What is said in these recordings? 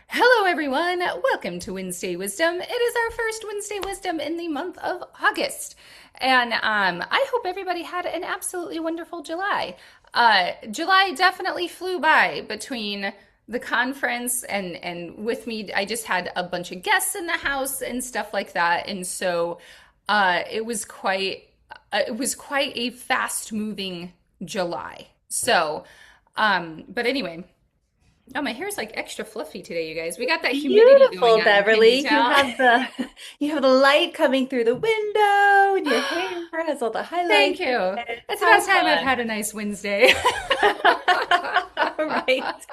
Hello, everyone. Welcome to Wednesday Wisdom. It is our first Wednesday Wisdom in the month of August. And I hope everybody had an absolutely wonderful July. July definitely flew by between the conference and with me. I just had a bunch of guests in the house and stuff like that. And so it was quite a fast moving July. But anyway. Oh, my hair's like extra fluffy today, you guys. We got that humidity going Beautiful, on. Can you Beverly. You tell? have the you have the light coming through the window, and your hair has all the Thank highlights in you. it. It's about How time I've fun. had a nice Wednesday. Right.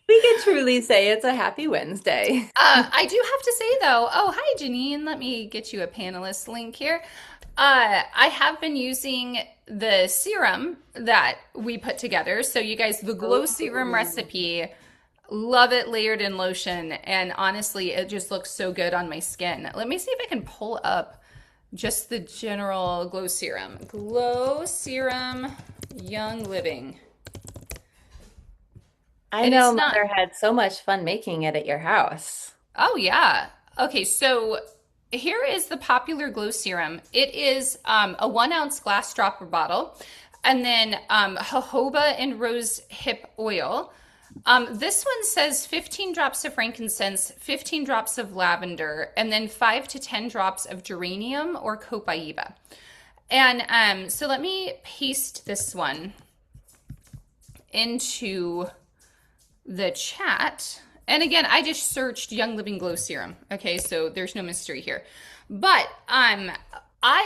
We can truly say it's a happy Wednesday. I do have to say though, oh, hi Janine. Let me get you a panelist link here. I have been using the serum that we put together. So you guys, the glow serum Oh. recipe, love it layered in lotion. And honestly, it just looks so good on my skin. Let me see if I can pull up just the general glow serum. Glow serum Young Living. I And know it's not, Mother had so much fun making it at your house. oh yeah. Okay, so here is the popular glow serum. It is a 1 ounce glass dropper bottle, and then jojoba and rose hip oil. This one says 15 drops of frankincense, 15 drops of lavender, and then 5 to 10 drops of geranium or copaiba. And so let me paste this one into the chat. And again, I just searched Young Living Glow Serum. Okay, so there's no mystery here. But I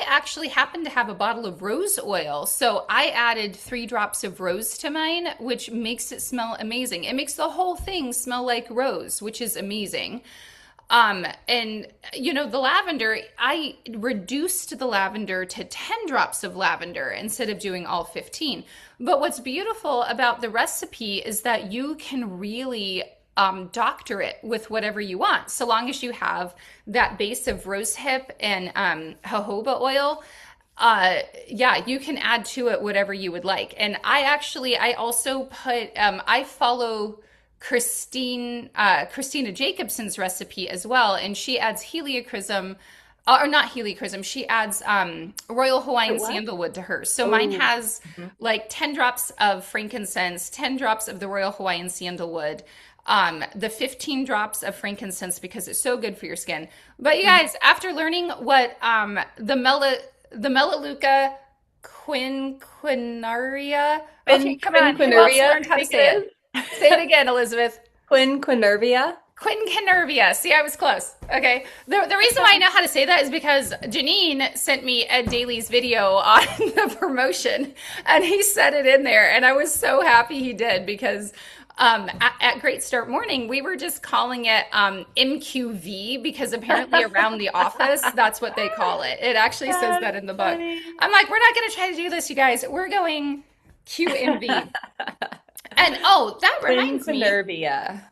actually happen to have a bottle of rose oil, so I added 3 drops of rose to mine, which makes it smell amazing. It makes the whole thing smell like rose, which is amazing. And the lavender, I reduced the lavender to 10 drops of lavender instead of doing all 15. But what's beautiful about the recipe is that you can really doctor it with whatever you want, so long as you have that base of rosehip and jojoba oil. Yeah, you can add to it whatever you would like. And I also put, I follow Christina Jacobson's recipe as well, and she adds heliochrysum, or not heliochrysum. She adds Royal Wait, Hawaiian what? sandalwood to hers. So mine Oh. has Mhm. like 10 drops of frankincense, 10 drops of the Royal Hawaiian sandalwood, the 15 drops of frankincense because it's so good for your skin. But you Mhm. guys, after learning what the Melaleuca Quinquenervia, okay, come on, who else Quinquenervia, learned I how to think say it? it Say it is. again, Elizabeth. Quinquenervia. Quinquenervia. See, I was close. Okay. The reason why I know how to say that is because Janine sent me Ed Daly's video on the promotion, and he said it in there, and I was so happy he did because at Great Start Morning we were just calling it MQV because apparently around the office that's what they call it. It actually says That that is in the book. funny. I'm like, we're not going to try to do this, you guys. We're going QMV. And oh, that reminds me. Quinquenervia.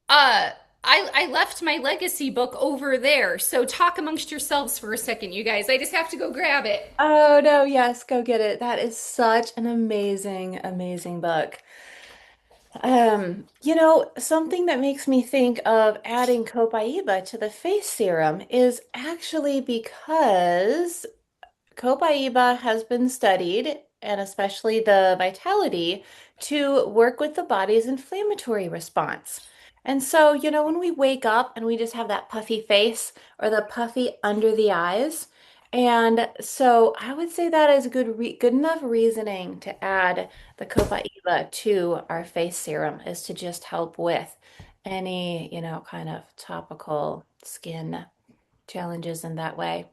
Uh, I left my legacy book over there. So talk amongst yourselves for a second, you guys. I just have to go grab it. Oh no, yes, go get it. That is such an amazing, amazing book. Something that makes me think of adding copaiba to the face serum is actually because copaiba has been studied, and especially the vitality, to work with the body's inflammatory response. And so, when we wake up and we just have that puffy face or the puffy under the eyes, and so I would say that is good enough reasoning to add the copaiba to our face serum is to just help with any, kind of topical skin challenges in that way.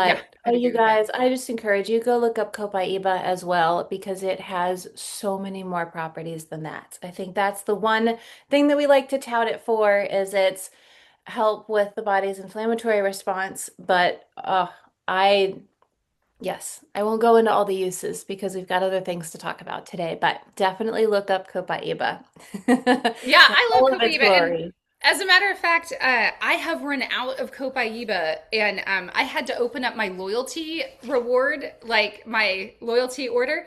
Yeah, But I'd you agree with that. guys, I just encourage you go look up Copaiba as well because it has so many more properties than that. I think that's the one thing that we like to tout it for is its help with the body's inflammatory response. But I yes, I won't go into all the uses because we've got other things to talk about today. But definitely look up Copaiba Yeah, in I love all of its Copaiba. And glory. as a matter of fact, I have run out of Copaiba and I had to open up my loyalty reward, like my loyalty order.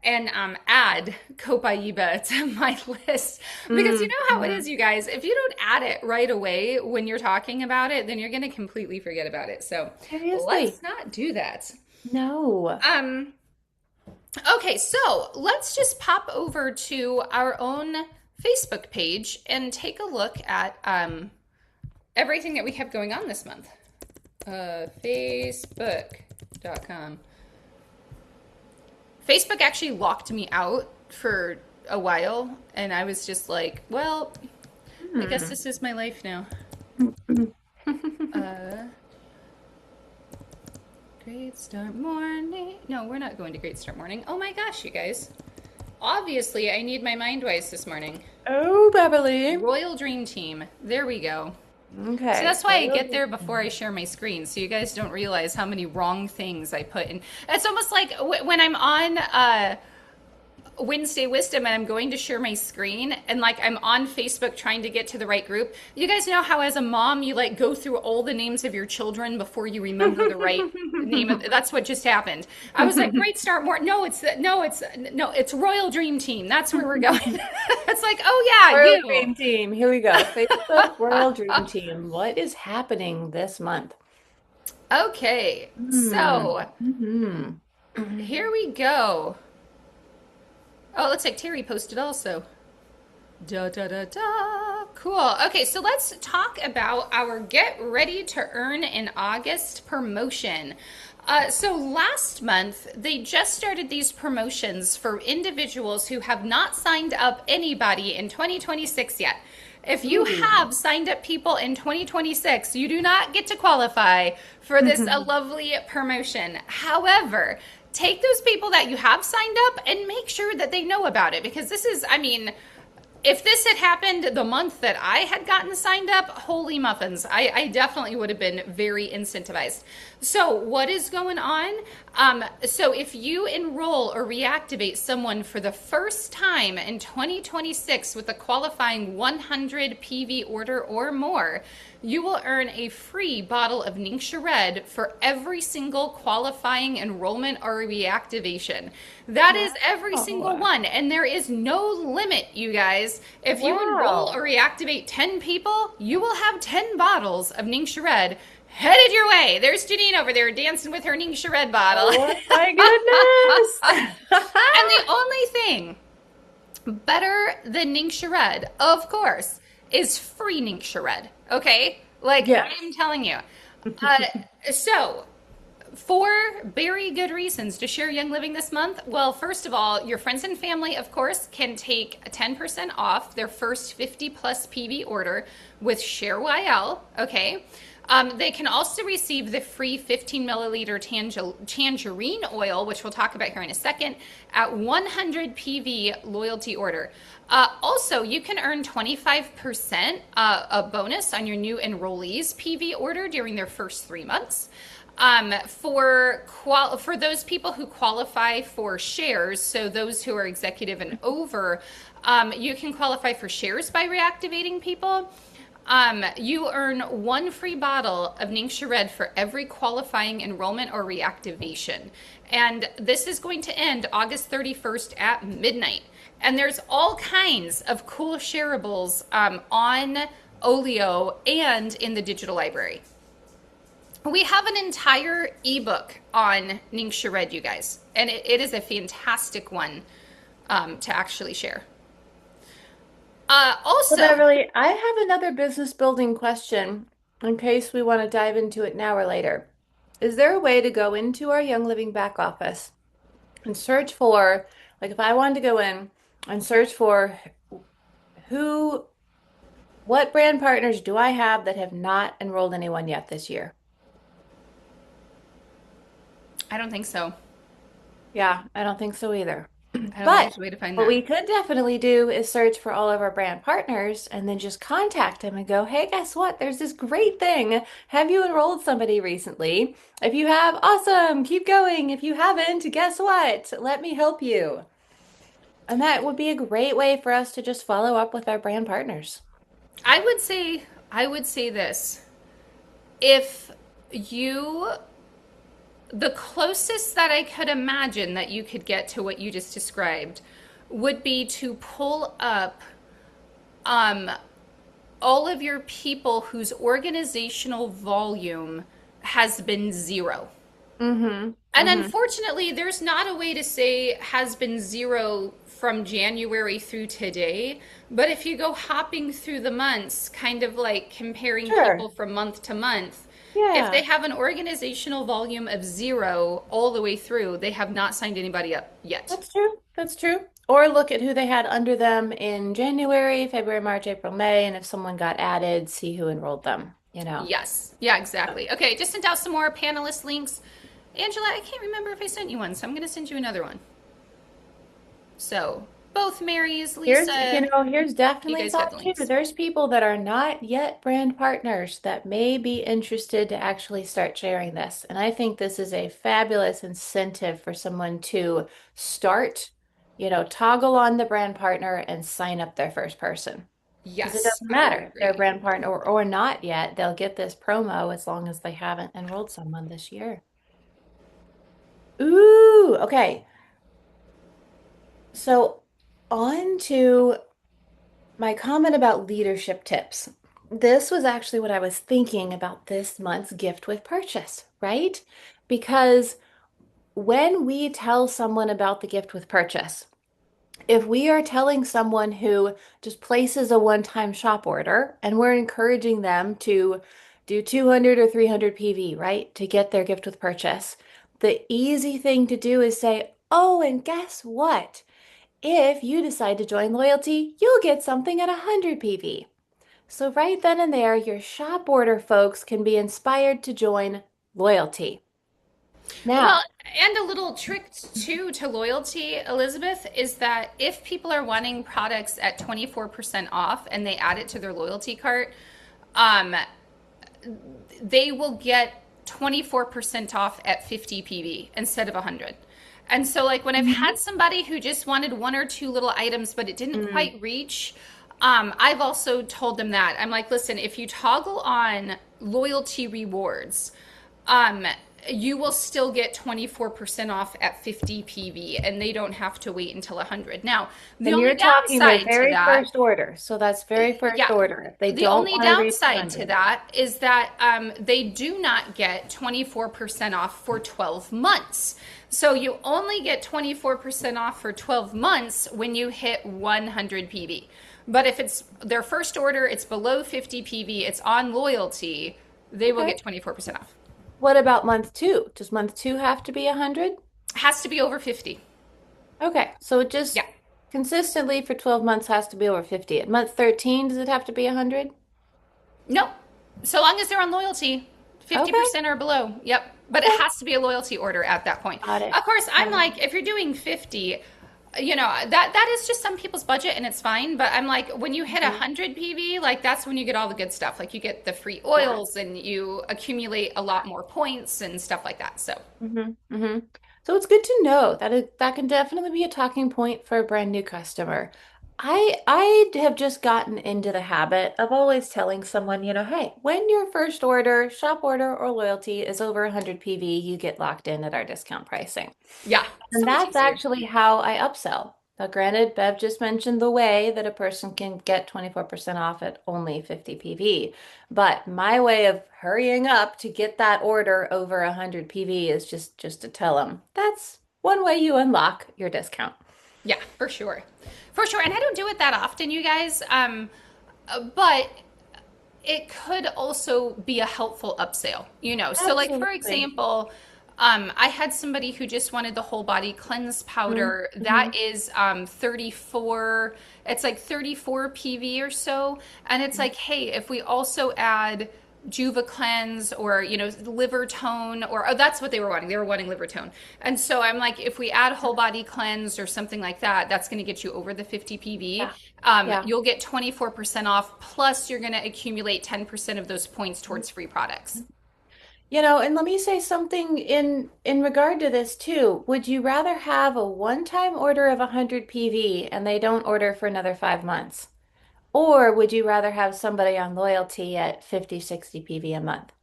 and add Copaiba to my list because you know how it Mhm. is, you guys. If you don't add it right away when you're talking about it, then you're going to completely forget about it. So Seriously. let's not do that. No. Um, okay, so let's just pop over to our own Facebook page and take a look at everything that we have going on this month. Facebook.com. Facebook actually locked me out for a while, and I was just like, well, I guess Hmm. this is my life now. Uh, Great Start Morning. No, we're not going to Great Start Morning. Oh my gosh, you guys. Obviously, I need my Mindwise this morning. Oh, Beverly. Royal Dream Team. There we go. So Okay. that's why I get there before I share my screen, so you guys don't realize how many wrong things I put in. It's almost like when I'm on Wednesday Wisdom and I'm going to share my screen and like I'm on Facebook trying to get to the right group. You guys know how as a mom you like go through all the names of your children before you remember the right name of that's what just happened. I was like, great start more. No, it's Royal Dream Team. That's where we're going. It's like, oh yeah, Royal you. Dream Team. Here we go. Facebook Royal Dream Team. What is happening this month? Okay. Hmm. So Hmm. here we go. Oh, it looks like Terry posted also. Da da da da. Cool. Okay, so let's talk about our Get Ready to Earn in August promotion. So last month, they just started these promotions for individuals who have not signed up anybody in 2026 yet. If you Ooh. have signed up people in 2026, you do not get to qualify for this lovely promotion. However, take those people that you have signed up and make sure that they know about it because this is, I mean, if this had happened the month that I had gotten signed up, holy muffins, I definitely would have been very incentivized. So, what is going on? So, if you enroll or reactivate someone for the first time in 2026 with a qualifying 100 PV order or more, you will earn a free bottle of Ningxia Red for every single qualifying enrollment or reactivation. That is every single Wow. one, and there is no limit, you guys. If you enroll Wow. or reactivate 10 people, you will have 10 bottles of Ningxia Red headed your way. There's Janine over there dancing with her Ningxia Red bottle. Oh my goodness. And the only thing better than Ningxia Red, of course, is free Ningxia Red. Okay? Like, Yes. I'm telling you. Uh, so, for very good reasons to share Young Living this month. Well, first of all, your friends and family, of course, can take 10% off their first 50 plus PV order with Share YL. Okay. They can also receive the free 15 milliliter tangerine oil, which we'll talk about here in a second, at 100 PV loyalty order. Also, you can earn 25% a bonus on your new enrollees PV order during their first 3 months. For those people who qualify for shares, so those who are executive and over, you can qualify for shares by reactivating people. You earn one free bottle of Ningxia Red for every qualifying enrollment or reactivation. And this is going to end August 31st at midnight. And there's all kinds of cool shareables on Olio and in the digital library. We have an entire ebook on Ningxia Red, you guys. And it is a fantastic one to actually share. So Also, Beverly, I have another business building question in case we want to dive into it now or later. Is there a way to go into our Young Living back office and search for, like if I wanted to go in and search for who, what brand partners do I have that have not enrolled anyone yet this year? I don't think so. Yeah, I don't think so either. I don't think But there's a way to find what that. we could definitely do is search for all of our brand partners and then just contact them and go, hey, guess what? There's this great thing. Have you enrolled somebody recently? If you have, awesome, keep going. If you haven't, guess what? Let me help you. And that would be a great way for us to just follow up with our brand partners. I would say this. If you The closest that I could imagine that you could get to what you just described would be to pull up um, all of your people whose organizational volume has been zero. Mm-hmm. And Mm-hmm. unfortunately, there's not a way to say has been zero from January through today. But if you go hopping through the months, kind of like comparing people Sure. from month to month, if they Yeah, have an organizational volume of zero all the way through, they have not signed anybody up yet. that's true. That's true. Or look at who they had under them in January, February, March, April, May, and if someone got added, see who enrolled them, you know. Yes. Yeah, exactly. Okay, just sent out some more panelist links. Angela, I can't remember if I sent you one, so I'm going to send you another one. So, both Marys, Lisa, Here's you definitely guys got thought the too. links. There's people that are not yet brand partners that may be interested to actually start sharing this. And I think this is a fabulous incentive for someone to start, toggle on the brand partner and sign up their first person. Because it Yes, doesn't I would matter if they're a agree. brand partner or not yet, they'll get this promo as long as they haven't enrolled someone this year. Ooh, okay. So on to my comment about leadership tips. This was actually what I was thinking about this month's gift with purchase, right? Because when we tell someone about the gift with purchase, if we are telling someone who just places a one-time shop order and we're encouraging them to do 200 or 300 PV, right, to get their gift with purchase, the easy thing to do is say, oh, and guess what? If you decide to join loyalty, you'll get something at 100 PV. So, right then and there, your shop order folks can be inspired to join loyalty. Well, Now, and a little trick too to loyalty, Elizabeth, is that if people are wanting products at 24% off and they add it to their loyalty cart, um, they will get 24% off at 50 PV instead of 100. And so, like, when I've mhm, had somebody who just wanted one or two little items, but it didn't mm, quite reach, I've also told them that. I'm like, listen, if you toggle on loyalty rewards, um, you will still get 24% off at 50 PV and they don't have to wait until 100. Now, the and only you're talking their downside to very that, first order. So, that's very first yeah, order if they the don't only want to reach downside to 100. that is that they do not get 24% off for 12 months. So you only get 24% off for 12 months when you hit 100 PV. But if it's their first order, it's below 50 PV, it's on loyalty, they will Okay. get 24% off. What about month two? Does month two have to be 100? Has to be over 50. Okay. So, it Yeah. just consistently for 12 months has to be over 50. At month 13, does it have to be 100? No. So long as they're on loyalty, Okay. 50% or below. Yep. But it Okay. has to be a loyalty order at that point. Got it. Of course, I'm Got it. like, if you're doing 50, that is just some people's budget and it's fine. But I'm like, when you hit Mhm. 100 PV, like that's when you get all the good stuff. Like you get the free Yeah. oils and you accumulate a lot more points and stuff like that. So Hmm. So it's good to know that that can definitely be a talking point for a brand new customer. I have just gotten into the habit of always telling someone, hey, when your first order, shop order, or loyalty is over 100 PV, you get locked in at our discount pricing. yeah, And so much that's easier. actually how I upsell. Now, granted, Bev just mentioned the way that a person can get 24% off at only 50 PV. But my way of hurrying up to get that order over 100 PV is just to tell them that's one way you unlock your discount. Yeah, for sure. For sure. And I don't do it that often, you guys. But it could also be a helpful upsale, So, like, for Absolutely. example, I had somebody who just wanted the whole body cleanse powder. Mm-hmm. That is 34, it's like 34 PV or so. And it's like, hey, if we also add Juva cleanse or liver tone or oh that's what they were wanting liver tone. And so I'm like, if we add whole body cleanse or something like that, that's going to get you over the 50 PV. Yeah. Yeah. You'll get 24% off plus you're going to accumulate 10% of those points towards free products. And let me say something in regard to this too. Would you rather have a one-time order of 100 PV and they don't order for another 5 months? Or would you rather have somebody on loyalty at 50, 60 PV a month?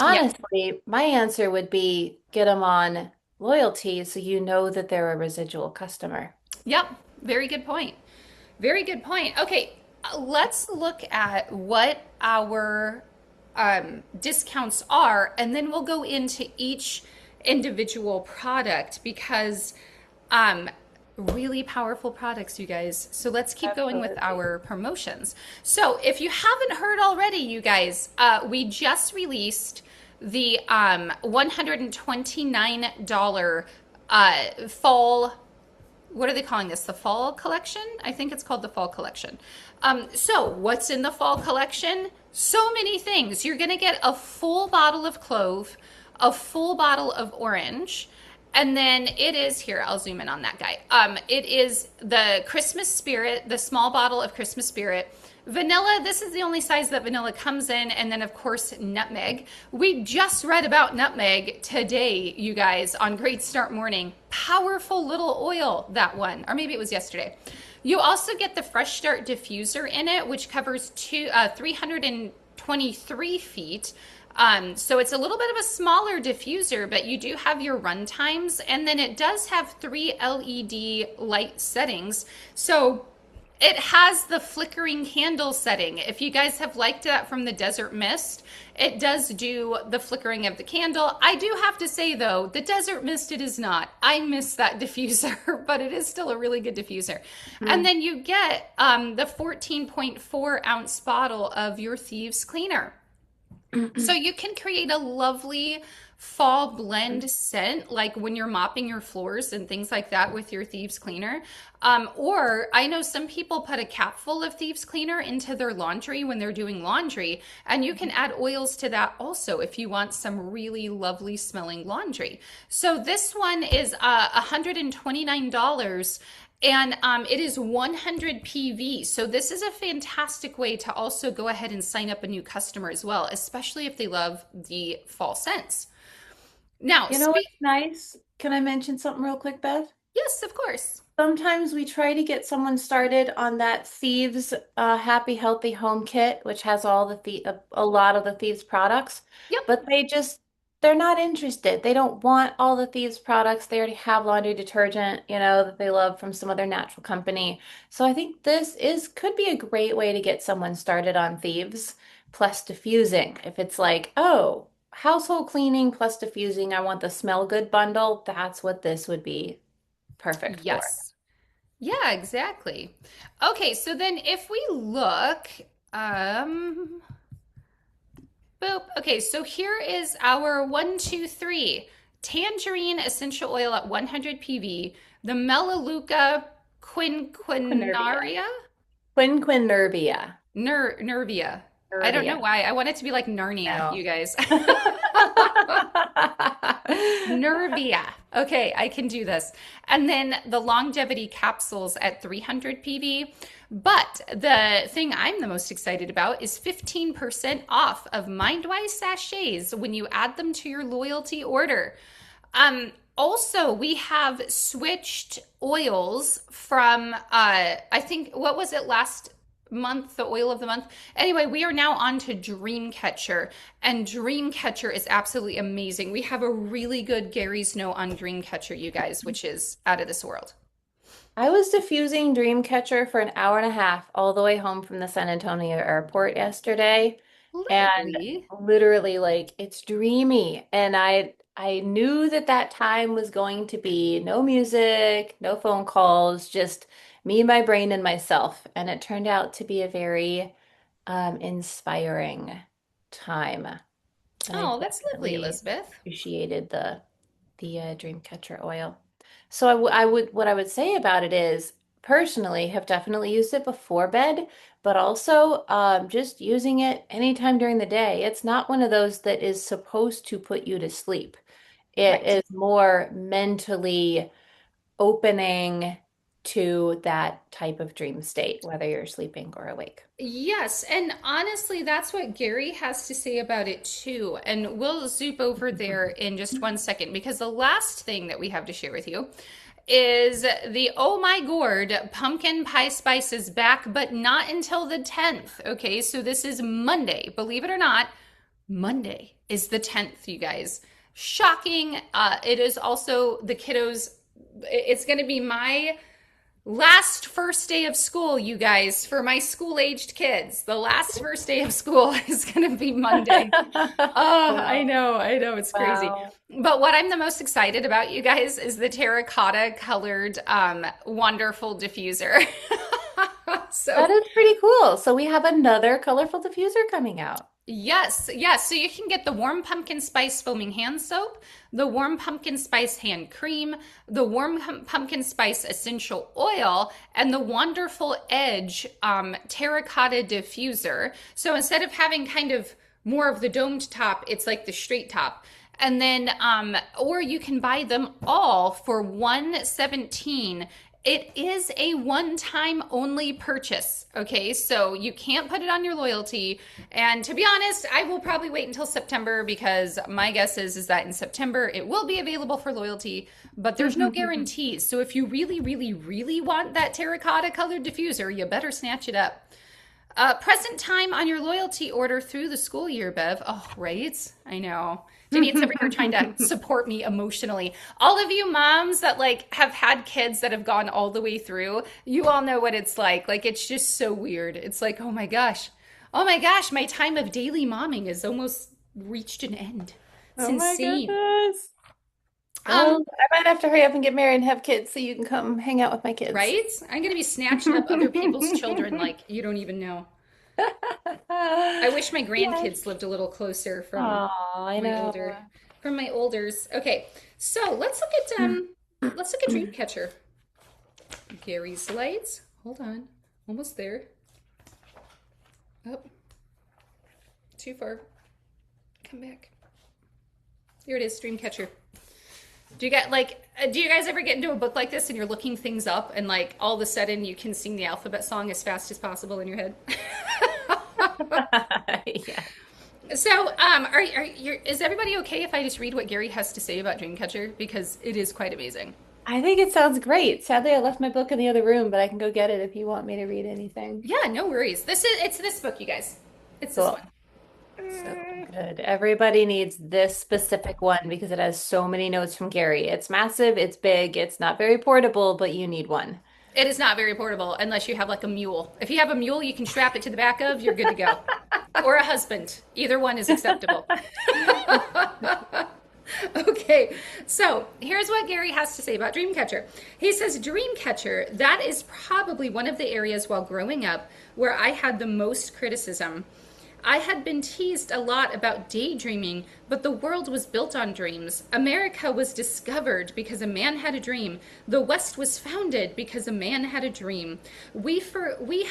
Yep. Honestly, my answer would be get them on loyalty so you know that they're a residual customer. Yep. Very good point. Very good point. Okay, let's look at what our discounts are, and then we'll go into each individual product because um, really powerful products, you guys. So let's keep going with Absolutely. our promotions. So if you haven't heard already, you guys, we just released the $129 fall, what are they calling this? The fall collection? I think it's called the fall collection. So, what's in the fall collection? So many things. You're going to get a full bottle of clove, a full bottle of orange, and then it is here. I'll zoom in on that guy. It is the Christmas Spirit, the small bottle of Christmas Spirit. Vanilla, this is the only size that vanilla comes in, and then of course nutmeg. We just read about nutmeg today, you guys, on Great Start Morning. Powerful little oil, that one, or maybe it was yesterday. You also get the Fresh Start diffuser in it, which covers 323 feet. So it's a little bit of a smaller diffuser, but you do have your run times, and then it does have 3 LED light settings. So it has the flickering candle setting. If you guys have liked that from the Desert Mist, it does do the flickering of the candle. I do have to say though, the Desert Mist, it is not. I miss that diffuser, but it is still a really good diffuser. And Hmm. then you get the 14.4 ounce bottle of your Thieves Cleaner. So you can create a lovely fall blend scent, like when you're mopping your floors and things like that with your Thieves Cleaner. Or I know some people put a cap full of Thieves Cleaner into their laundry when they're doing laundry, and you can add oils to that also if you want some really lovely smelling laundry. So this one is $129, and it is 100 PV. So this is a fantastic way to also go ahead and sign up a new customer as well, especially if they love the fall scents. Now, You know what's nice? Can I mention something real quick, Beth? yes, of course. Sometimes we try to get someone started on that Thieves Happy Healthy Home Kit, which has all a lot of the Thieves products, Yep. but they're not interested. They don't want all the Thieves products. They already have laundry detergent, that they love from some other natural company. So I think this is could be a great way to get someone started on Thieves plus diffusing. If it's like, oh, household cleaning plus diffusing, I want the smell good bundle, that's what this would be perfect for. Yes. Yeah, exactly. Okay, so then if we look, um, boop. Okay, so here is our 1, 2, 3 Tangerine Essential Oil at 100 PV, the Melaleuca Quinquenervia. Quinquenaria. Quinquenervia. Nervia. I don't know Nervia. why. I want it to be like Narnia, No. you guys. Nervia. Okay, I can do this. And then the longevity capsules at 300 PV. But the thing I'm the most excited about is 15% off of Mindwise sachets when you add them to your loyalty order. Also, we have switched oils from I think what was it last month, the oil of the month. Anyway, we are now on to Dreamcatcher, and Dreamcatcher is absolutely amazing. We have a really good Gary's Note on Dreamcatcher, you guys, which is out of this world. I was diffusing Dreamcatcher for an hour and a half all the way home from the San Antonio airport yesterday. And Lovely. literally like it's dreamy. And I knew that that time was going to be no music, no phone calls, just me, my brain, and myself. And it turned out to be a very inspiring time. And I Oh, that's lovely, definitely Elizabeth. appreciated the Dreamcatcher oil. So I would what I would say about it is personally have definitely used it before bed, but also just using it anytime during the day. It's not one of those that is supposed to put you to sleep. It Right. is more mentally opening to that type of dream state, whether you're sleeping or awake. Yes, and honestly, that's what Gary has to say about it too. And we'll zoop over there in just 1 second because the last thing that we have to share with you is the Oh My Gourd pumpkin pie spice is back, but not until the 10th. Okay, so this is Monday. Believe it or not, Monday. is the 10th, you guys. Shocking. It is also the kiddos. It's going to be my last first day of school, you guys, for my school aged kids. The last first day of school is going to be Monday. Oh, Wow. I know, it's crazy. Wow. But what I'm the most excited about, you guys, is the terracotta colored wonderful diffuser. That So is pretty cool. So we have another colorful diffuser coming out. yes, yes. So you can get the warm pumpkin spice foaming hand soap, the warm pumpkin spice hand cream, the warm pumpkin spice essential oil, and the wonderful edge terracotta diffuser. So instead of having kind of more of the domed top, it's like the straight top. And then, or you can buy them all for 117. It is a one-time only purchase, okay? So you can't put it on your loyalty. And to be honest, I will probably wait until September because my guess is that in September it will be available for loyalty, but there's no guarantees. So if you really, really, really want that terracotta colored diffuser, you better snatch it up. Present time on your loyalty order through the school year, Bev. Oh, right? I know. Janine's over here trying to support me emotionally. All of you moms that like have had kids that have gone all the way through, you all know what it's like. Like it's just so weird. It's like, oh my gosh. Oh my gosh, my time of daily momming has almost reached an end. It's Oh my insane. goodness. Um, Well, I might have to hurry up and get married and have kids so you can come hang out with my kids. right? I'm gonna be snatching up other people's children like you don't even know. I wish my Yes. grandkids lived a little closer Oh, I my know. older from my olders. Okay, so let's look at Dreamcatcher. Gary's lights. Hold on. Almost there. Oh, too far. Come back. Here it is, Dreamcatcher. Do you guys ever get into a book like this and you're looking things up and like all of a sudden you can sing the alphabet song as fast as possible in your head? Yeah. So, is everybody okay if I just read what Gary has to say about Dreamcatcher? Because it is quite amazing. I think it sounds great. Sadly, I left my book in the other room, but I can go get it if you want me to read anything. Yeah, no worries. It's this book, you guys. It's this Cool. one. So good. Everybody needs this specific one because it has so many notes from Gary. It's massive, it's big, it's not very portable, but you need one. It is not very portable unless you have like a mule. If you have a mule, you can strap it to the back of, you're good to go. Or a husband. Either one is acceptable. Okay, so here's what Gary has to say about Dreamcatcher. He says, Dreamcatcher, that is probably one of the areas while growing up where I had the most criticism. I had been teased a lot about daydreaming, but the world was built on dreams. America was discovered because a man had a dream. The West was founded because a man had a dream. We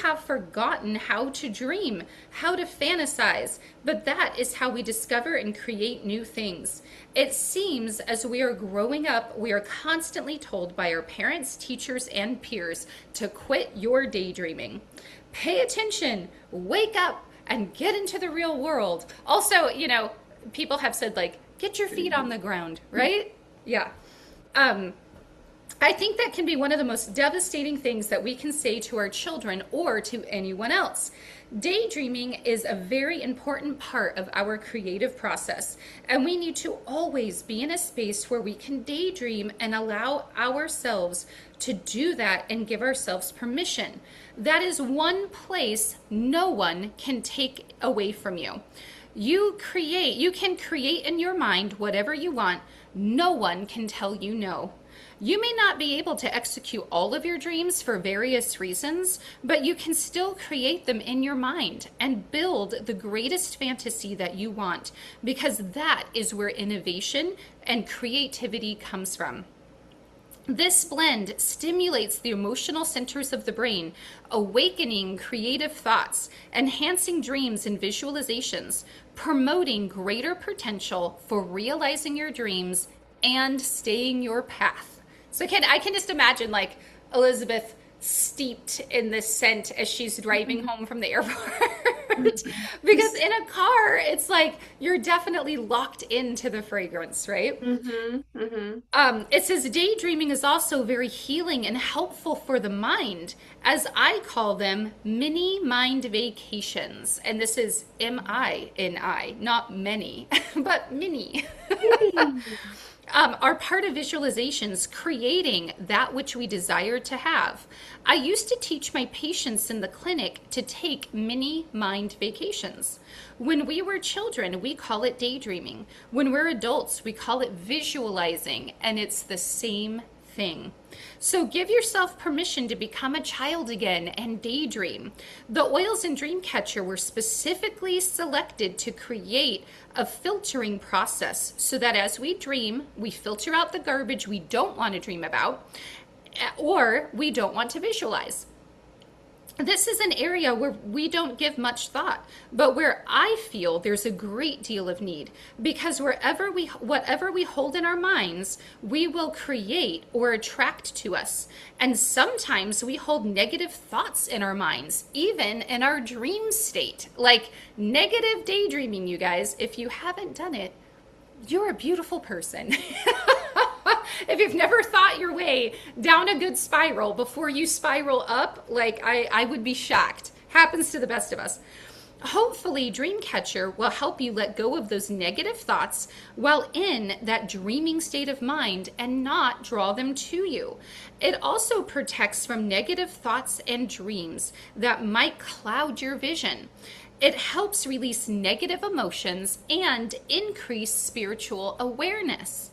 have forgotten how to dream, how to fantasize, but that is how we discover and create new things. It seems as we are growing up, we are constantly told by our parents, teachers, and peers to quit your daydreaming. Pay attention, wake up, and get into the real world. Also, people have said like, get your feet on the ground, right? Yeah. Um, I think that can be one of the most devastating things that we can say to our children or to anyone else. Daydreaming is a very important part of our creative process, and we need to always be in a space where we can daydream and allow ourselves to do that and give ourselves permission. That is one place no one can take away from you. You can create in your mind whatever you want. No one can tell you no. You may not be able to execute all of your dreams for various reasons, but you can still create them in your mind and build the greatest fantasy that you want, because that is where innovation and creativity comes from. This blend stimulates the emotional centers of the brain, awakening creative thoughts, enhancing dreams and visualizations, promoting greater potential for realizing your dreams and staying your path. So I can just imagine like Elizabeth steeped in this scent as she's driving home from the airport. Mhm. Because in a car, it's like you're definitely locked into the fragrance, right? Mhm. Mhm. It says daydreaming is also very healing and helpful for the mind, as I call them mini mind vacations. And this is MINI, not many, but mini. Are part of visualizations creating that which we desire to have. I used to teach my patients in the clinic to take mini mind vacations. When we were children, we call it daydreaming. When we're adults, we call it visualizing, and it's the same thing. So give yourself permission to become a child again and daydream. The oils in Dreamcatcher were specifically selected to create a filtering process so that as we dream, we filter out the garbage we don't want to dream about or we don't want to visualize. This is an area where we don't give much thought, but where I feel there's a great deal of need, because whatever we hold in our minds, we will create or attract to us. And sometimes we hold negative thoughts in our minds, even in our dream state, like negative daydreaming. You guys, if you haven't done it, you're a beautiful person. If you've never thought your way down a good spiral before you spiral up, like I would be shocked. Happens to the best of us. Hopefully, Dreamcatcher will help you let go of those negative thoughts while in that dreaming state of mind and not draw them to you. It also protects from negative thoughts and dreams that might cloud your vision. It helps release negative emotions and increase spiritual awareness.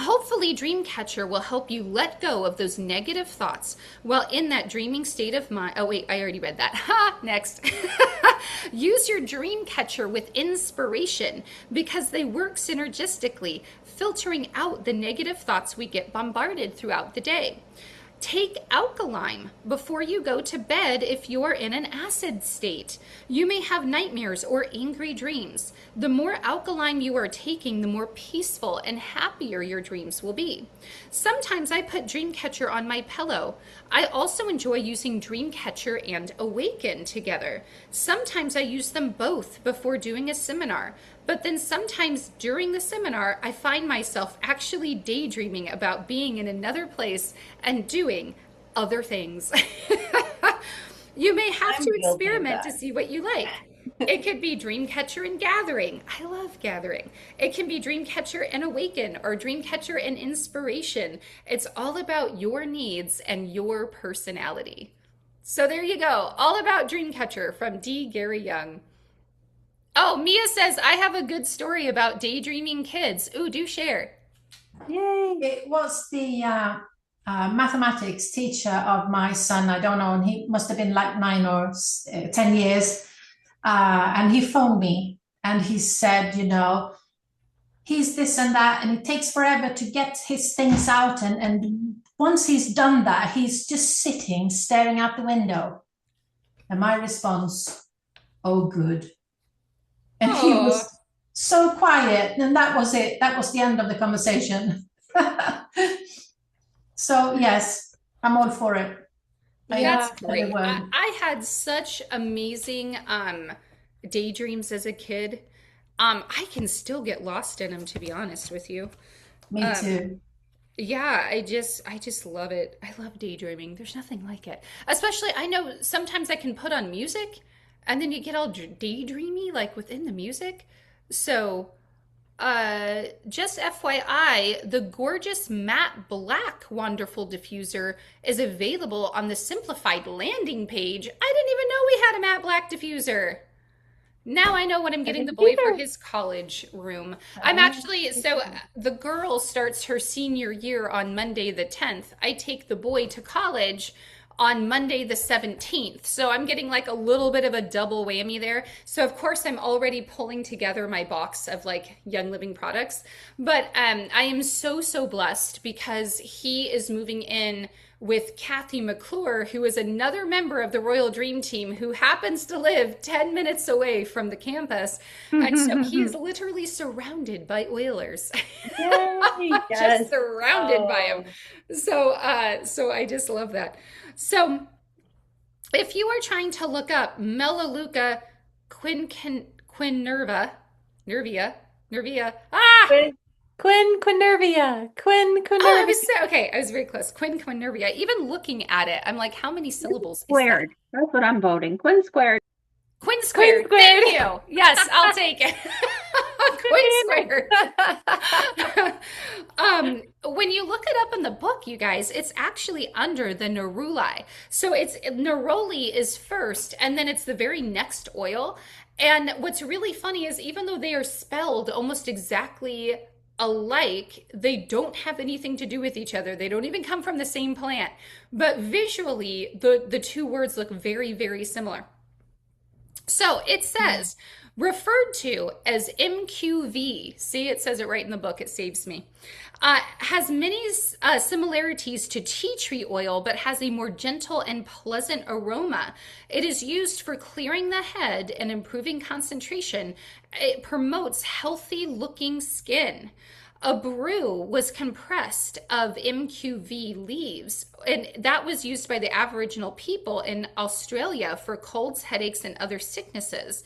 Hopefully, Dreamcatcher will help you let go of those negative thoughts while in that dreaming state of mind. Oh, wait, I already read that. Ha! Next. Use your Dreamcatcher with inspiration because they work synergistically, filtering out the negative thoughts we get bombarded throughout the day. Take alkaline before you go to bed if you're in an acid state. You may have nightmares or angry dreams. The more alkaline you are taking, the more peaceful and happier your dreams will be. Sometimes I put Dreamcatcher on my pillow. I also enjoy using Dreamcatcher and Awaken together. Sometimes I use them both before doing a seminar. But then sometimes during the seminar, I find myself actually daydreaming about being in another place and doing other things. You may have I'm to guilty of experiment to that. see what you like. It could be Dreamcatcher and Gathering. I love Gathering. It can be Dreamcatcher and Awaken or Dreamcatcher and Inspiration. It's all about your needs and your personality. So there you go. All about Dreamcatcher from D. Gary Young. Oh, Mia says, I have a good story about daydreaming kids. Ooh, do share. Yay. It was the mathematics teacher of my son. I don't know, and he must have been like 10 years. And he phoned me and he said, he's this and that, and it takes forever to get his things out. And once he's done that, he's just sitting, staring out the window. And my response, oh, good. And he Oh, was so quiet. And that was it. That was the end of the conversation. So, yes, I'm all for it. I that's Yeah. said a great. word. I had such amazing daydreams as a kid. I can still get lost in them, to be honest with you. Me Um, too. yeah, I just love it. I love daydreaming. There's nothing like it. Especially, I know sometimes I can put on music and then you get all daydreamy, like within the music. So, just FYI, the gorgeous matte black wonderful diffuser is available on the simplified landing page. I didn't even know we had a matte black diffuser. Now I know what I'm I getting the didn't boy for either. his college room. I'm Oh, actually, so the girl starts her senior year on Monday the 10th. I take the boy to college on Monday the 17th. So I'm getting like a little bit of a double whammy there. So of course I'm already pulling together my box of like Young Living products. But I am so blessed because he is moving in with Kathy McClure, who is another member of the Royal Dream Team who happens to live 10 minutes away from the campus. And so he is literally surrounded by Oilers. yay. Just Yes. surrounded by them. Oh. So I just love that. So If you are trying to look up Melaleuca quinquenerva, nervia, nervia, Quinquenervia. oh, I Quinquenervia. was so, okay. I was very close. Quinquenervia. Even looking at it, I'm like, how many syllables is that? Squared. That's what I'm voting. Quinn squared. Quinn Queen squared. squared. Thank you. Yes, I'll take it. Quinn squared. When you look it up in the book, you guys, it's actually under the neruli. So it's neroli is first, and then it's the very next oil. And what's really funny is even though they are spelled almost exactly alike, they don't have anything to do with each other. They don't even come from the same plant. But visually, the two words look very, very similar. So it says, referred to as MQV, see, it says it right in the book, it saves me, has many similarities to tea tree oil, but has a more gentle and pleasant aroma. It is used for clearing the head and improving concentration. It promotes healthy looking skin. A brew was compressed of MQV leaves, and that was used by the Aboriginal people in Australia for colds, headaches, and other sicknesses.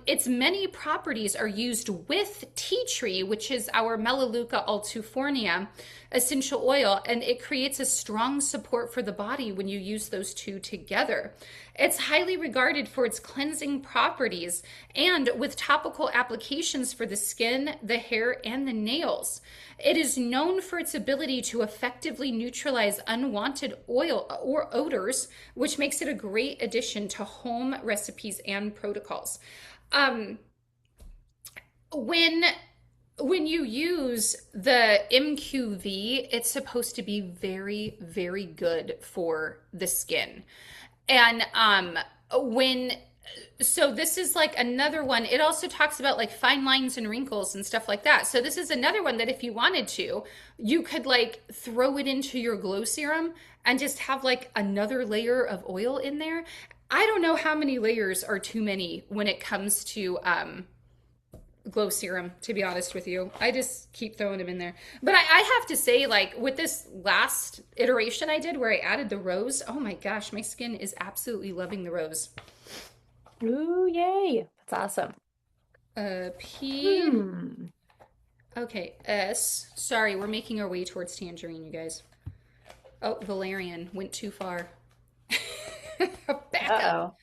Its many properties are used with tea tree, which is our Melaleuca altifornia essential oil, and it creates a strong support for the body when you use those two together. It's highly regarded for its cleansing properties and with topical applications for the skin, the hair, and the nails. It is known for its ability to effectively neutralize unwanted oil or odors, which makes it a great addition to home recipes and protocols. Um, when when you use the MQV, it's supposed to be very, very good for the skin. And when so this is like another one. It also talks about like fine lines and wrinkles and stuff like that. So this is another one that if you wanted to, you could like throw it into your glow serum and just have like another layer of oil in there. I don't know how many layers are too many when it comes to glow serum, to be honest with you. I just keep throwing them in there. But I have to say, like, with this last iteration I did where I added the rose, oh my gosh, my skin is absolutely loving the rose. Ooh, yay. That's awesome. P. Okay, S. Sorry, we're making our way towards tangerine, you guys. Oh, valerian went too far. Back up.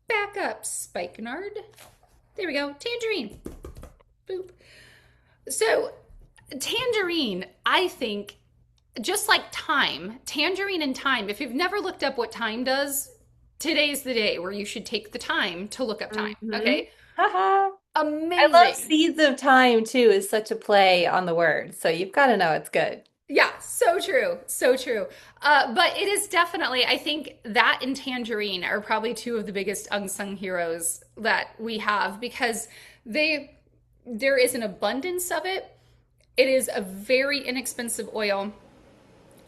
Back up, spikenard. There we go. Tangerine. Boop. So, tangerine, I think, just like thyme, tangerine and thyme, if you've never looked up what thyme does, today's the day where you should take the time to look up thyme. Okay? Haha. Amazing. I love seeds of thyme too, is such a play on the word. So you've got to know it's good. Yeah, so true. So true. But it is definitely, I think that and tangerine are probably two of the biggest unsung heroes that we have because there is an abundance of it. It is a very inexpensive oil.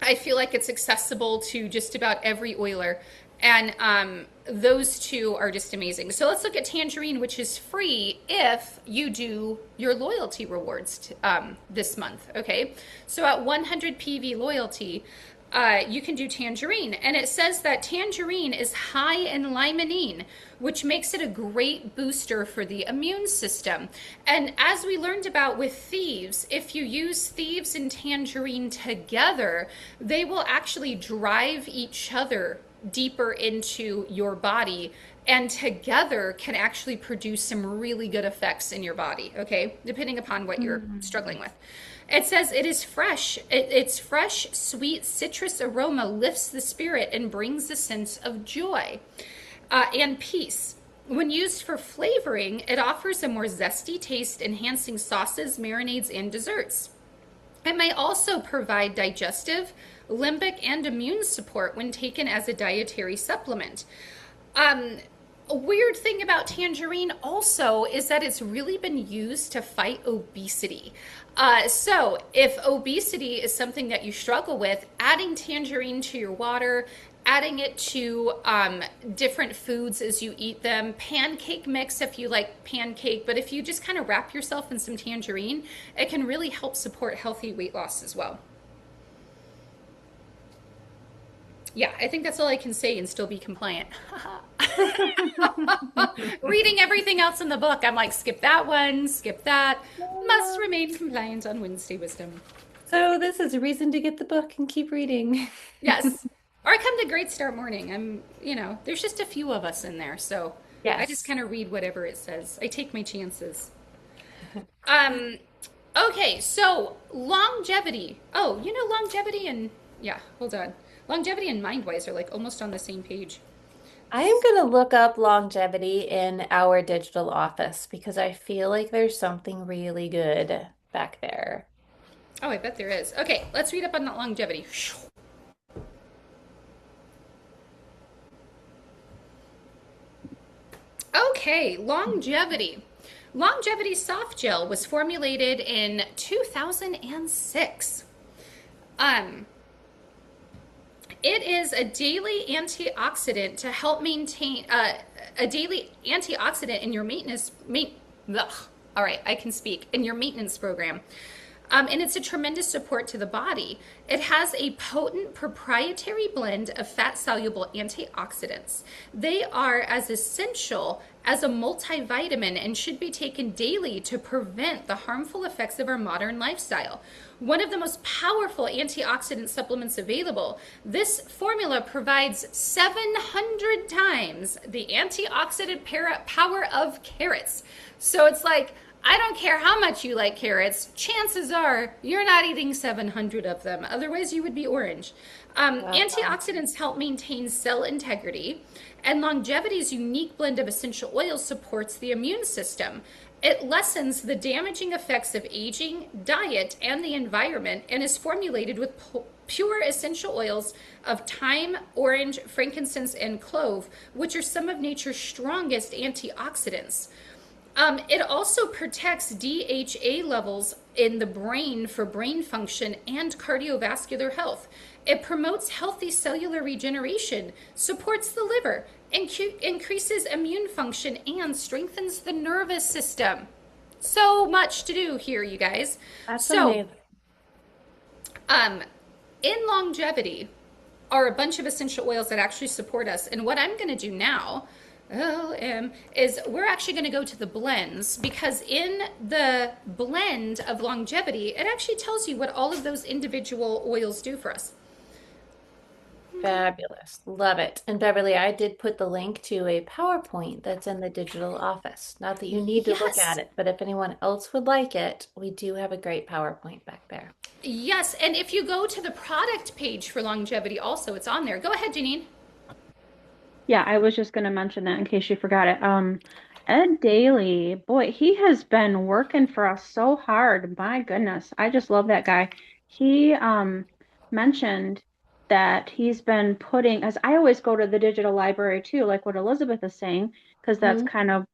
I feel like it's accessible to just about every oiler. And those two are just amazing. So let's look at tangerine, which is free if you do your loyalty rewards this month. Okay. So at 100 PV loyalty, you can do tangerine. And it says that tangerine is high in limonene, which makes it a great booster for the immune system. And as we learned about with thieves, if you use thieves and tangerine together, they will actually drive each other deeper into your body and together can actually produce some really good effects in your body, okay, depending upon what you're struggling with. It says it is fresh. Its fresh, sweet citrus aroma lifts the spirit and brings a sense of joy and peace. When used for flavoring, it offers a more zesty taste, enhancing sauces, marinades, and desserts. It may also provide digestive, limbic, and immune support when taken as a dietary supplement. A weird thing about tangerine also is that it's really been used to fight obesity. So if obesity is something that you struggle with, adding tangerine to your water, adding it to different foods as you eat them, pancake mix if you like pancake, but if you just kind of wrap yourself in some tangerine, it can really help support healthy weight loss as well. Yeah, I think that's all I can say and still be compliant. Reading everything else in the book, I'm like, skip that one, skip that. Must remain compliant on Wednesday wisdom. So this is a reason to get the book and keep reading. Yes. Or I come to Great Start Morning. There's just a few of us in there, so I just Yes. kind of read whatever it says. I take my chances. Um, okay, so longevity. Oh, longevity and yeah, hold on. Longevity and Mindwise are like almost on the same page. I am going to look up longevity in our digital office because I feel like there's something really good back there. Oh, I bet there is. Okay, let's read up on that longevity. Okay, longevity. Longevity soft gel was formulated in 2006. Um, it is a daily antioxidant to help maintain a daily antioxidant in your ugh. All right, I can speak in your maintenance program. And it's a tremendous support to the body. It has a potent proprietary blend of fat soluble antioxidants. They are as essential as a multivitamin and should be taken daily to prevent the harmful effects of our modern lifestyle. One of the most powerful antioxidant supplements available, this formula provides 700 times the antioxidant power of carrots. So it's like, I don't care how much you like carrots, chances are you're not eating 700 of them. Otherwise, you would be orange. Wow. Antioxidants help maintain cell integrity, and longevity's unique blend of essential oils supports the immune system. It lessens the damaging effects of aging, diet, and the environment, and is formulated with pure essential oils of thyme, orange, frankincense, and clove, which are some of nature's strongest antioxidants. It also protects DHA levels in the brain for brain function and cardiovascular health. It promotes healthy cellular regeneration, supports the liver, increases immune function, and strengthens the nervous system. So much to do here, you guys. That's So, amazing. um, in longevity are a bunch of essential oils that actually support us. And what I'm going to do now, is we're actually going to go to the blends because in the blend of longevity, it actually tells you what all of those individual oils do for us. Fabulous. Love it. And Beverly, I did put the link to a PowerPoint that's in the digital office. Not that you need to look at Yes. it, but if anyone else would like it, we do have a great PowerPoint back there. Yes. And if you go to the product page for longevity, also, it's on there. Go ahead, Janine. Yeah, I was just going to mention that in case you forgot it. Ed Daly, boy, he has been working for us so hard. My goodness, I just love that guy. He mentioned that he's been putting, as I always go to the digital library too, like what Elizabeth is saying, because that's Mhm. kind of,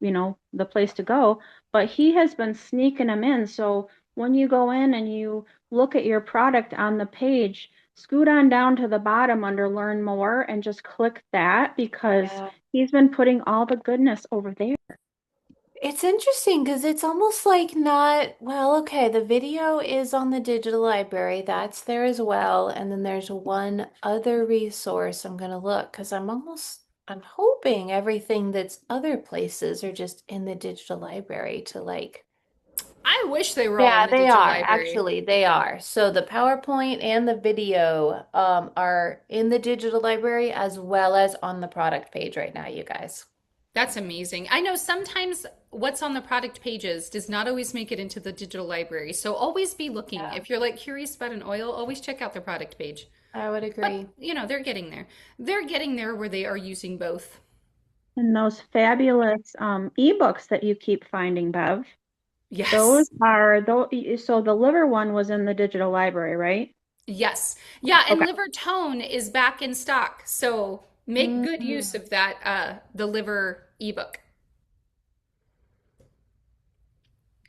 the place to go. But he has been sneaking them in. So when you go in and you look at your product on the page, scoot on down to the bottom under Learn More and just click that because Yeah. he's been putting all the goodness over there. It's interesting because it's almost like not, well, okay, the video is on the digital library. That's there as well. And then there's one other resource I'm going to look because I'm hoping everything that's other places are just in the digital library to like. I wish they were all in Yeah, the they digital are. library. Actually, they are. So the PowerPoint and the video are in the digital library as well as on the product page right now, you guys. That's amazing. I know sometimes what's on the product pages does not always make it into the digital library. So always be looking. Yeah, If you're like curious about an oil, always check out the product page. I would But, agree. they're getting there. They're getting there where they are using both. And those fabulous ebooks that you keep finding, Bev, those Yes. are those. So the liver one was in the digital library, right? Yes. Yeah, and Okay. liver tone is back in stock. So make good use Mhm. of that the liver ebook.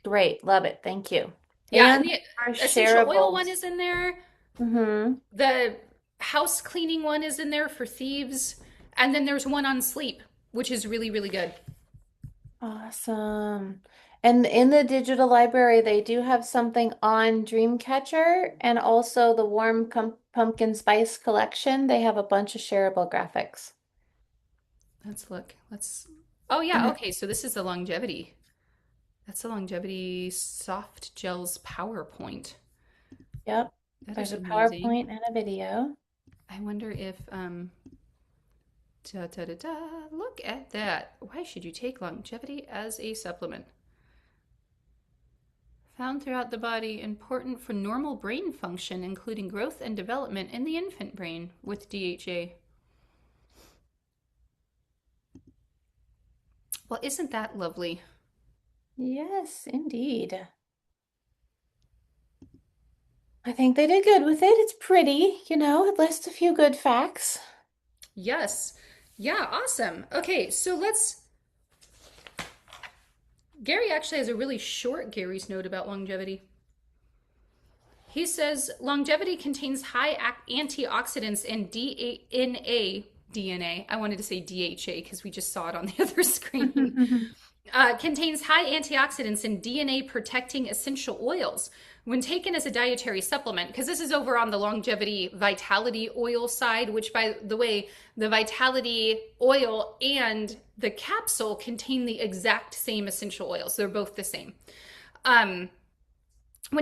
Great. Love it. Thank you. Yeah, and And the our essential oil one shareables. is in there. Hmm. The house cleaning one is in there for thieves. And then there's one on sleep, which is really, really good. Awesome. And in the digital library, they do have something on Dreamcatcher and also the Warm Pumpkin Spice collection. They have a bunch of shareable graphics. Let's look. Oh yeah, okay. So this is the longevity. That's the longevity soft gels PowerPoint. Yep. That There's is a amazing. PowerPoint and a video. I wonder if da da da da. Look at that. Why should you take longevity as a supplement? Found throughout the body, important for normal brain function, including growth and development in the infant brain with DHA. Well, isn't that lovely? Yes, indeed. I think they did good with it. It's pretty, it lists a few good facts. Yes. Yeah, awesome. Okay, so Gary actually has a really short Gary's note about longevity. He says longevity contains high antioxidants and DNA. I wanted to say DHA because we just saw it on the other screen. Contains high antioxidants and DNA protecting essential oils. When taken as a dietary supplement, because this is over on the longevity vitality oil side, which by the way, the vitality oil and the capsule contain the exact same essential oils. They're both the same. When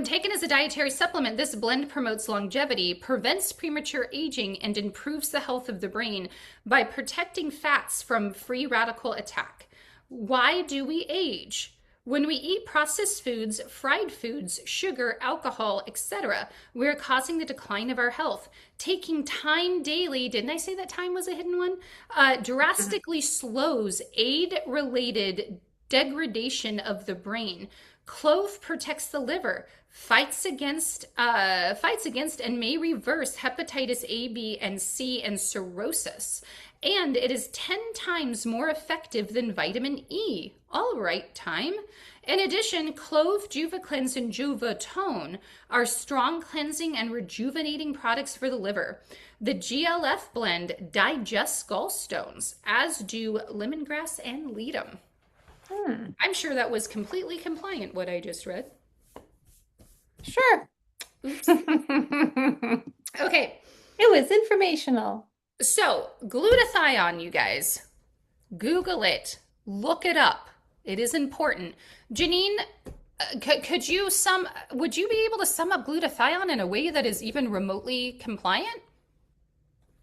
taken as a dietary supplement, this blend promotes longevity, prevents premature aging, and improves the health of the brain by protecting fats from free radical attack. Why do we age? When we eat processed foods, fried foods, sugar, alcohol, etc., we're causing the decline of our health. Taking time daily, didn't I say that time was a hidden one? Drastically slows age-related degradation of the brain. Clove protects the liver, fights against and may reverse hepatitis A, B, and C and cirrhosis. And it is 10 times more effective than vitamin E. All right, time. In addition, clove, JuvaCleanse, and JuvaTone are strong cleansing and rejuvenating products for the liver. The GLF blend digests gallstones, as do lemongrass and ledum. I'm sure that was completely compliant, what I just read. Sure. Oops. Okay. It was informational. So, glutathione, you guys. Google it. Look it up. It is important. Janine, would you be able to sum up glutathione in a way that is even remotely compliant?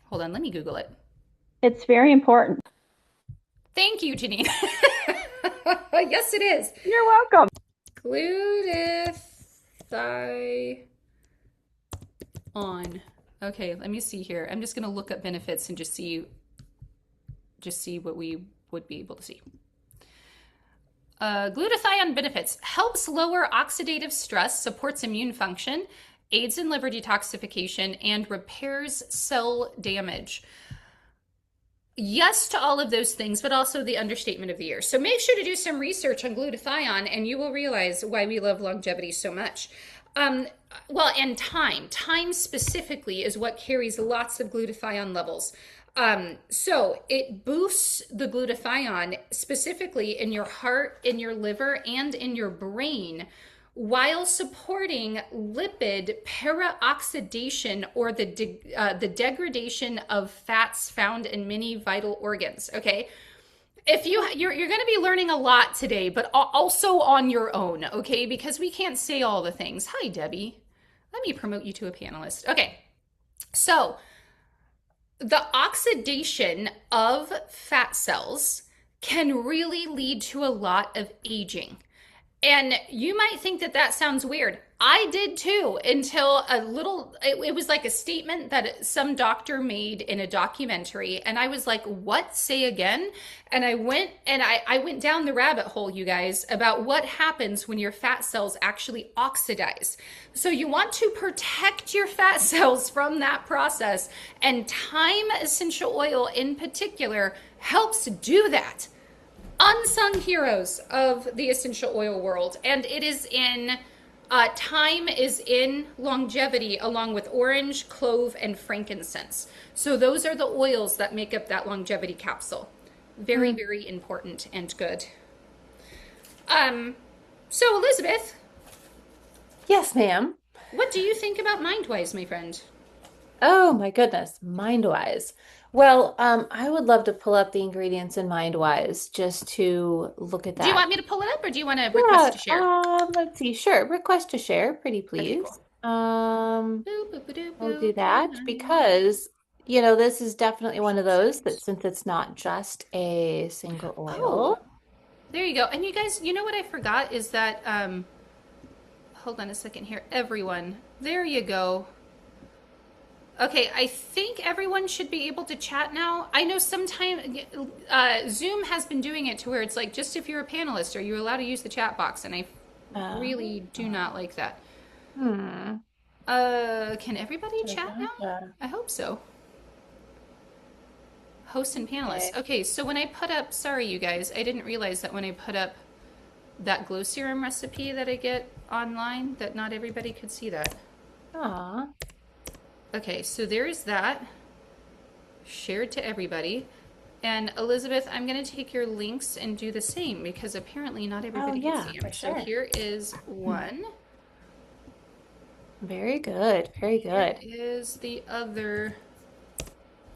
Hold on, let me Google it. It's very important. Thank you, Janine. Yes, it is. You're welcome. Glutathione. Okay, let me see here. I'm just going to look up benefits and just see what we would be able to see. Glutathione benefits: helps lower oxidative stress, supports immune function, aids in liver detoxification, and repairs cell damage. Yes to all of those things, but also the understatement of the year. So make sure to do some research on glutathione and you will realize why we love longevity so much. Well, and time. Time specifically is what carries lots of glutathione levels. So it boosts the glutathione specifically in your heart, in your liver, and in your brain, while supporting lipid peroxidation, or the degradation of fats found in many vital organs. Okay, if you're going to be learning a lot today, but also on your own. Okay, because we can't say all the things. Hi, Debbie. Let me promote you to a panelist. Okay, so the oxidation of fat cells can really lead to a lot of aging. And you might think that that sounds weird. I did too, until it was like a statement that some doctor made in a documentary. And I was like, what? Say again? And I went down the rabbit hole, you guys, about what happens when your fat cells actually oxidize. So you want to protect your fat cells from that process. And thyme essential oil in particular helps do that. Unsung heroes of the essential oil world, and it is in thyme is in longevity along with orange, clove, and frankincense. So those are the oils that make up that longevity capsule. Very, very important and good. So, Elizabeth, Yes, ma'am. what do you think about Mindwise, my friend? Oh my goodness, Mindwise. Well, I would love to pull up the ingredients in Mindwise just to look at Do you that. want me to pull it up or do you want to request Yeah, to share? let's see. Sure, request to share, pretty Okay, cool. please. Boo, boo, boo, doo, I'll do boo, that doo. because, this is definitely one of those that since it's not just a single Oh, oil. there you go. And you guys, you know what I forgot is that, hold on a second here. Everyone, there you go. Okay, I think everyone should be able to chat now. I know sometime Zoom has been doing it to where it's like just if you're a panelist, are you allowed to use the chat box? And I Uh, really do not like that. hmm. Can everybody Gotcha, chat now? gotcha. I hope so. Hosts and panelists. Okay. Okay, so when I put up, sorry you guys, I didn't realize that when I put up that glow serum recipe that I get online, that not everybody could see that. Aw. Okay, so there's that. Shared to everybody. And Elizabeth, I'm going to take your links and do the same because apparently not Oh everybody can yeah, see for them. So sure. here is one. Very good. Very Here good. is the other.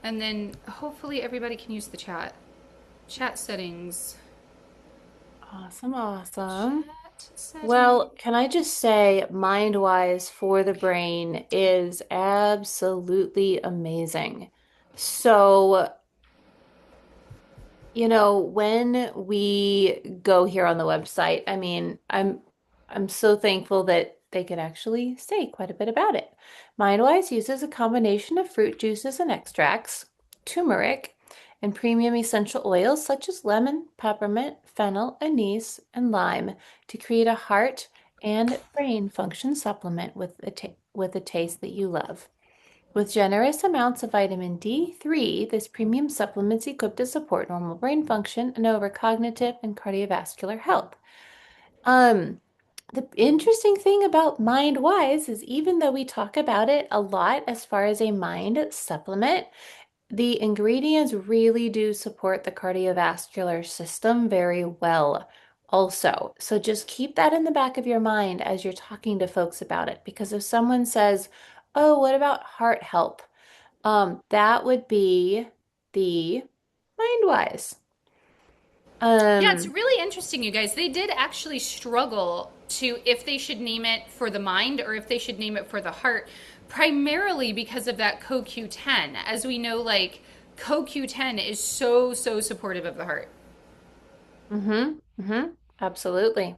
And then hopefully everybody can use the chat. Chat settings. Awesome, awesome. Chat settings. Well, can I just say, Mindwise for the brain is absolutely amazing. So, when we go here on the website, I mean, I'm so thankful that they could actually say quite a bit about it. Mindwise uses a combination of fruit juices and extracts, turmeric, and premium essential oils such as lemon, peppermint, fennel, anise, and lime to create a heart and brain function supplement with a taste that you love. With generous amounts of vitamin D3, this premium supplement is equipped to support normal brain function and over cognitive and cardiovascular health. Um, the interesting thing about MindWise is even though we talk about it a lot as far as a mind supplement, the ingredients really do support the cardiovascular system very well also. So just keep that in the back of your mind as you're talking to folks about it. Because if someone says, oh, what about heart health? That would be the Mindwise. Yeah, it's Um, really interesting, you guys. They did actually struggle to if they should name it for the mind or if they should name it for the heart, primarily because of that CoQ10. As we know, like CoQ10 is so, so supportive of the heart. absolutely.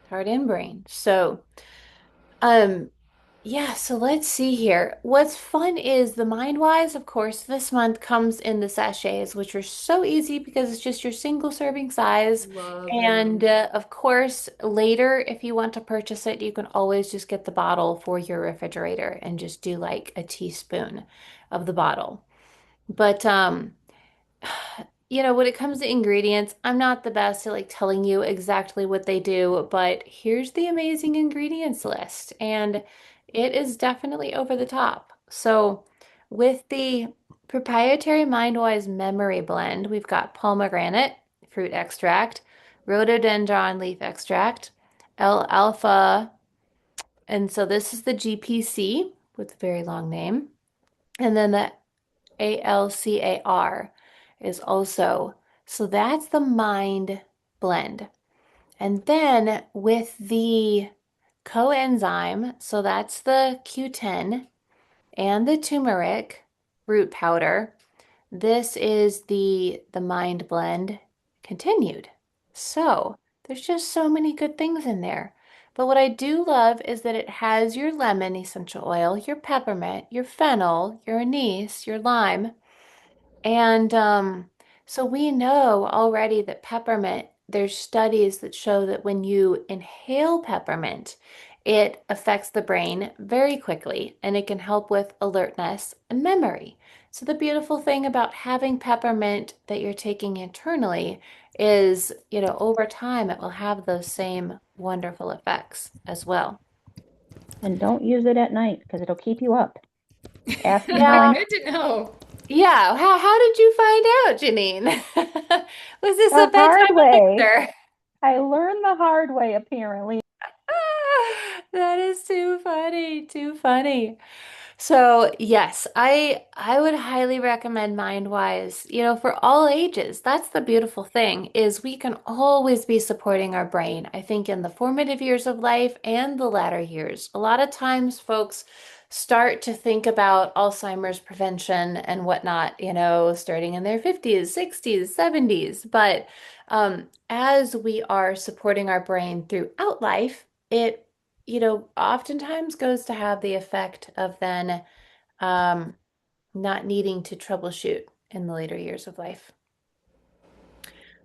Heart and brain. So, um, yeah, so let's see here. What's fun is the Mindwise, of course, this month comes in the sachets, which are so easy because it's just your single serving size. Love And them. of course, later, if you want to purchase it, you can always just get the bottle for your refrigerator and just do like a teaspoon of the bottle. But when it comes to ingredients, I'm not the best at like telling you exactly what they do, but here's the amazing ingredients list, and it is definitely over the top. So, with the proprietary Mindwise memory blend, we've got pomegranate fruit extract, rhododendron leaf extract, L-alpha, and so this is the GPC with a very long name, and then the ALCAR is also. So that's the mind blend. And then with the coenzyme, so that's the Q10 and the turmeric root powder. This is the mind blend continued. So there's just so many good things in there. But what I do love is that it has your lemon essential oil, your peppermint, your fennel, your anise, your lime, and so we know already that peppermint, there's studies that show that when you inhale peppermint, it affects the brain very quickly and it can help with alertness and memory. So the beautiful thing about having peppermint that you're taking internally is, over time it will have those same wonderful effects as well. And don't use it at night because it'll keep you up. Ask me how I Yeah, Good to know. yeah. How did you find out, Janine? Was this the a hard bedtime way. elixir? I learned the hard way, apparently. That is too funny, too funny. So, yes, I would highly recommend Mindwise, for all ages. That's the beautiful thing is we can always be supporting our brain. I think in the formative years of life and the latter years. A lot of times folks start to think about Alzheimer's prevention and whatnot, starting in their 50s, 60s, 70s. But as we are supporting our brain throughout life, it oftentimes goes to have the effect of then um, not needing to troubleshoot in the later years of life.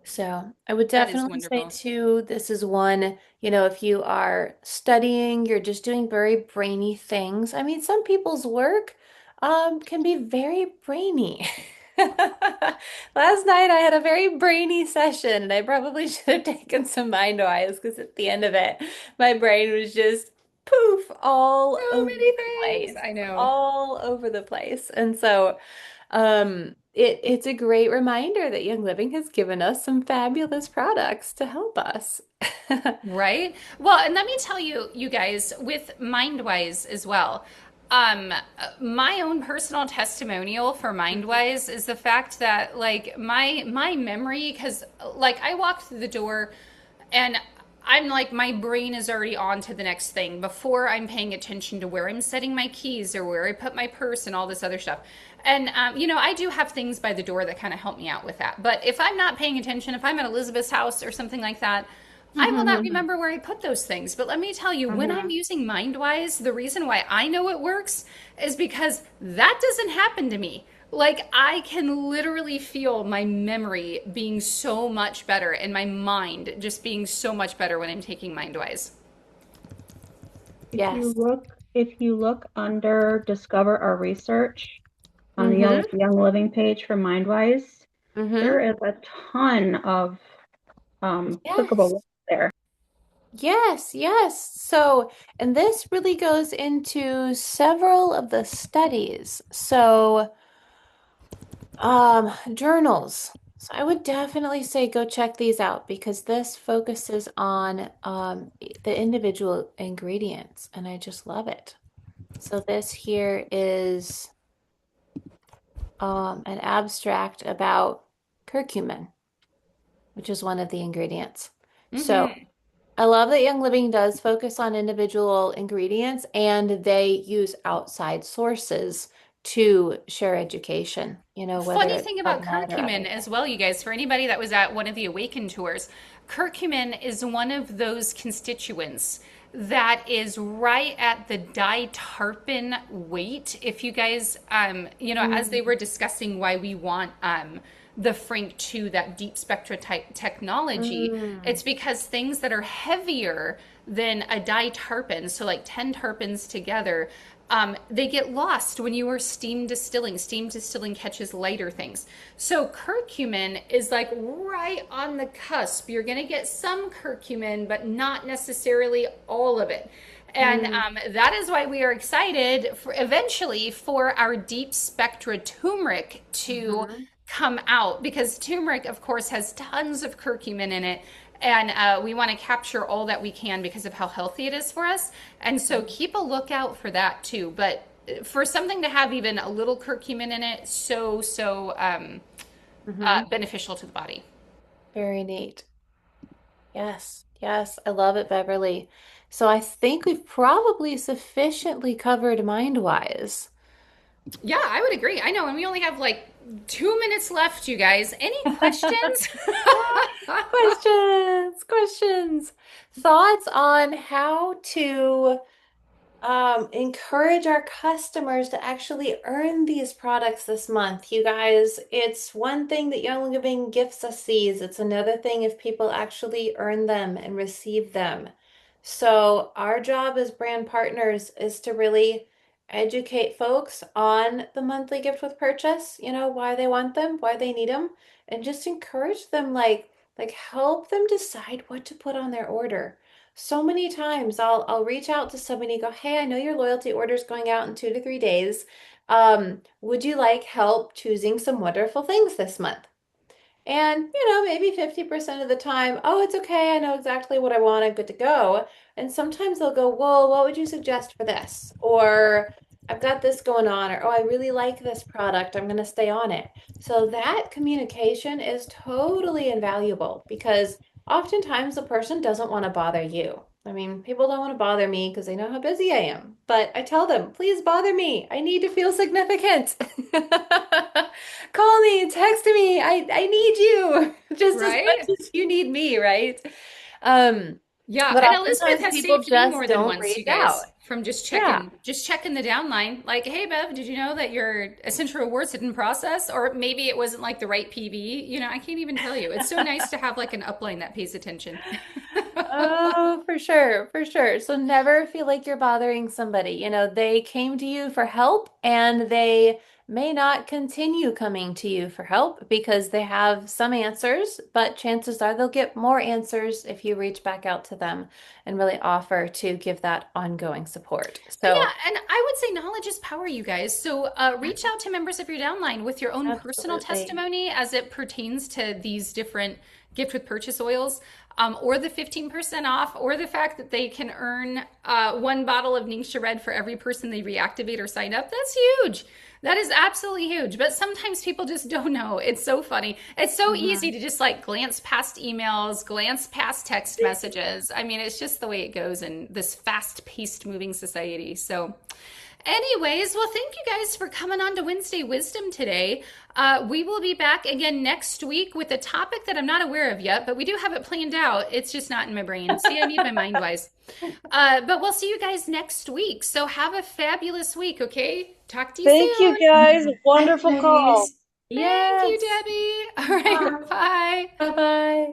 So I would That is definitely say wonderful. too, this is one, if you are studying, you're just doing very brainy things. I mean, some people's work can be very brainy. Last night I had a very brainy session and I probably should have taken some Mindwise because at the end of it, my brain was just poof all So over many the things. place, I know. all over the place. And so it's a great reminder that Young Living has given us some fabulous products to help us. Right? Well, and let me tell you, you guys, with Mindwise as well. Um, my own personal testimonial for Mindwise is the fact that like my memory, because like I walked through the door and I'm like my brain is already on to the next thing before I'm paying attention to where I'm setting my keys or where I put my purse and all this other stuff. And I do have things by the door that kind of help me out with that. But if I'm not paying attention, if I'm at Elizabeth's house or something like that, I will not Mhm. remember where I put those things. But let me tell you, when I'm Mhm. using Mindwise, the reason why I know it works is because that doesn't happen to me. Like, I can literally feel my memory being so much better and my mind just being so much better when I'm taking Mindwise. Yes. If you look under Discover or Research on the Mm-hmm. Young Living page for Mindwise, Mm-hmm. there is a ton of Yes. clickable links there. Yes, yes. So, and this really goes into several of the studies. So, journals. So I would definitely say go check these out because this focuses on the individual ingredients, and I just love it. So this here is an abstract about curcumin, which is one of the ingredients. So Mm-hmm. I love that Young Living does focus on individual ingredients and they use outside sources to share education, whether Funny it's thing about PubMed or curcumin other as things. well, you guys, for anybody that was at one of the Awaken tours, curcumin is one of those constituents that is right at the ditarpin weight. If you guys, as they Mm, were discussing why we want the Frank 2, that deep spectra type technology, mm, it's because things that are heavier than a ditarpin, so like 10 terpins together, they get lost when you are steam distilling. Steam distilling catches lighter things. So curcumin is like right on the cusp. You're going to get some curcumin, but not necessarily all of it. And mm, that is why we are excited for eventually for our deep spectra turmeric to mhm, come out because turmeric, of course, has tons of curcumin in it. And we want to capture all that we can because of how healthy it is for us. And so mhm, keep a lookout for that too. But for something to have even a little curcumin in it, mhm. beneficial to the body. Very neat. Yes, yes, I love it, Beverly. So I think we've probably sufficiently covered Mindwise. Yeah, I would agree. I know. And we only have like 2 minutes left, you guys. Any questions? Questions, questions. Thoughts on how to encourage our customers to actually earn these products this month. You guys, it's one thing that Young Living gifts us these. It's another thing if people actually earn them and receive them. So our job as brand partners is to really educate folks on the monthly gift with purchase, why they want them, why they need them, and just encourage them like help them decide what to put on their order. So many times I'll reach out to somebody and go, "Hey, I know your loyalty order is going out in 2 to 3 days. Would you like help choosing some wonderful things this month?" And, maybe 50% of the time, oh, it's okay. I know exactly what I want. I'm good to go. And sometimes they'll go, well, what would you suggest for this? Or I've got this going on, or oh, I really like this product. I'm going to stay on it. So that communication is totally invaluable because oftentimes the person doesn't want to bother you. I mean, people don't want to bother me because they know how busy I am. But I tell them, please bother me. I need to feel significant. Call me, text me. I need you just as Right? much as you need me, right? Um, Yeah, but and Elizabeth oftentimes has people saved me just more than don't once, you reach out. guys, from Yeah. just checking the downline. Like, hey Bev, did you know that your essential rewards didn't process? Or maybe it wasn't like the right PV. I can't even tell you. It's so nice to have like an upline that pays attention. Oh, for sure, for sure. So never feel like you're bothering somebody. They came to you for help and they may not continue coming to you for help because they have some answers, but chances are they'll get more answers if you reach back out to them and really offer to give that ongoing support. So, Yeah, and I would say knowledge is power, you guys. So reach out to members of your downline with your own personal absolutely. testimony as it pertains to these different gift with purchase oils, or the 15% off, or the fact that they can earn one bottle of Ningxia Red for every person they reactivate or sign up. That's huge. That is absolutely huge. But sometimes people just don't know. It's so funny. It's so easy Mhm. to just like glance past emails, glance past text messages. I mean, it's just the way it goes in this fast paced moving society. So, anyways, well, thank you guys for coming on to Wednesday Wisdom today. We will be back again next week with a topic that I'm not aware of yet, but we do have it planned out. It's just not in my brain. See, I need my Mindwise. But we'll see you guys next week. So have a fabulous week, okay? Talk to you Thank you soon. guys. Thanks, Wonderful call. ladies. Thank you, Yes. Debbie. All right, Bye. bye. Bye-bye.